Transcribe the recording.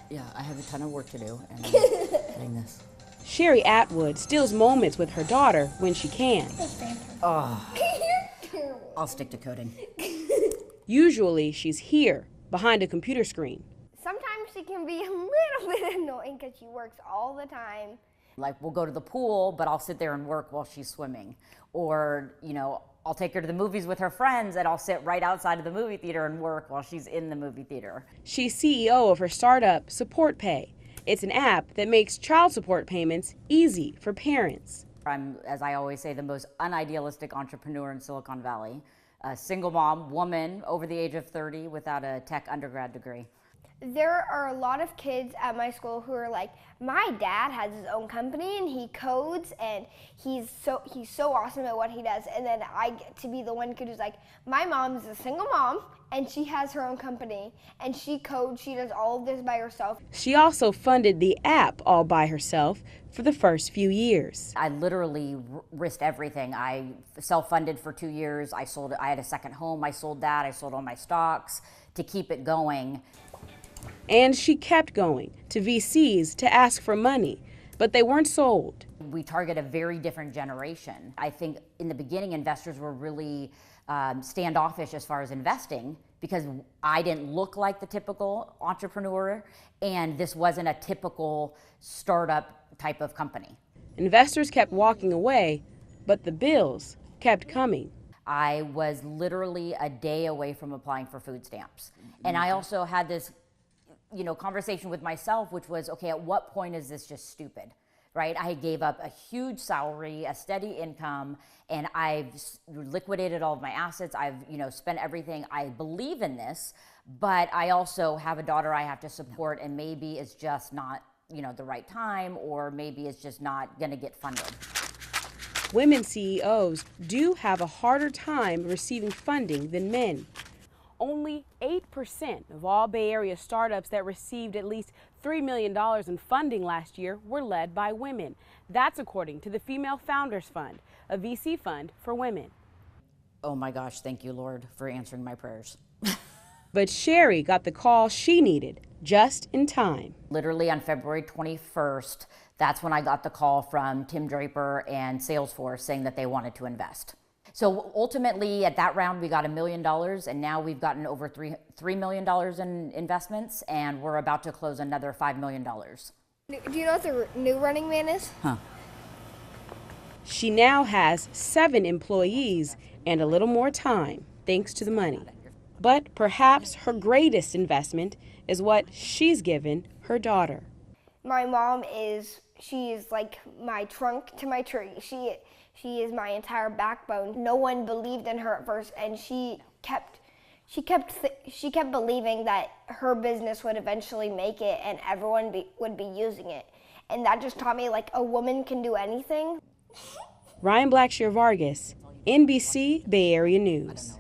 Yeah, I have a ton of work to do, and I'm getting this. Sherry Atwood steals moments with her daughter when she can. Oh, I'll stick to coding. Usually, she's here, behind a computer screen. Sometimes she can be a little bit annoying because she works all the time. Like, we'll go to the pool, but I'll sit there and work while she's swimming. Or, you know, I'll take her to the movies with her friends, and I'll sit right outside of the movie theater and work while she's in the movie theater. She's CEO of her startup, Support Pay. It's an app that makes child support payments easy for parents. I'm, as I always say, the most unidealistic entrepreneur in Silicon Valley. A single mom, woman, over the age of 30, without a tech undergrad degree. There are a lot of kids at my school who are like, my dad has his own company and he codes and he's so awesome at what he does. And then I get to be the one kid who's like, my mom's a single mom and she has her own company and she codes, she does all of this by herself. She also funded the app all by herself for the first few years. I literally risked everything. I self-funded for 2 years. I had a second home. I sold that. I sold all my stocks to keep it going. And she kept going to VCs to ask for money, but they weren't sold. We target a very different generation. I think in the beginning, investors were really standoffish as far as investing because I didn't look like the typical entrepreneur, and this wasn't a typical startup type of company. Investors kept walking away, but the bills kept coming. I was literally a day away from applying for food stamps. And I also had this conversation with myself, which was, okay, at what point is this just stupid, right? I gave up a huge salary, a steady income, and I've liquidated all of my assets. I've, spent everything. I believe in this, but I also have a daughter I have to support, and maybe it's just not, the right time, or maybe it's just not going to get funded. Women CEOs do have a harder time receiving funding than men. Only 8% of all Bay Area startups that received at least $3 million in funding last year were led by women. That's according to the Female Founders Fund, a VC fund for women. Oh my gosh, thank you, Lord, for answering my prayers. But Sherry got the call she needed just in time. Literally on February 21st, that's when I got the call from Tim Draper and Salesforce saying that they wanted to invest. So ultimately, at that round, we got $1 million, and now we've gotten over $3 million in investments, and we're about to close another $5 million. Do you know what the new Running Man is? Huh. She now has 7 employees and a little more time, thanks to the money. But perhaps her greatest investment is what she's given her daughter. My mom she is like my trunk to my tree. She is my entire backbone. No one believed in her at first, and she kept believing that her business would eventually make it and everyone would be using it. And that just taught me like a woman can do anything. Ryan Blackshear Vargas, NBC Bay Area News.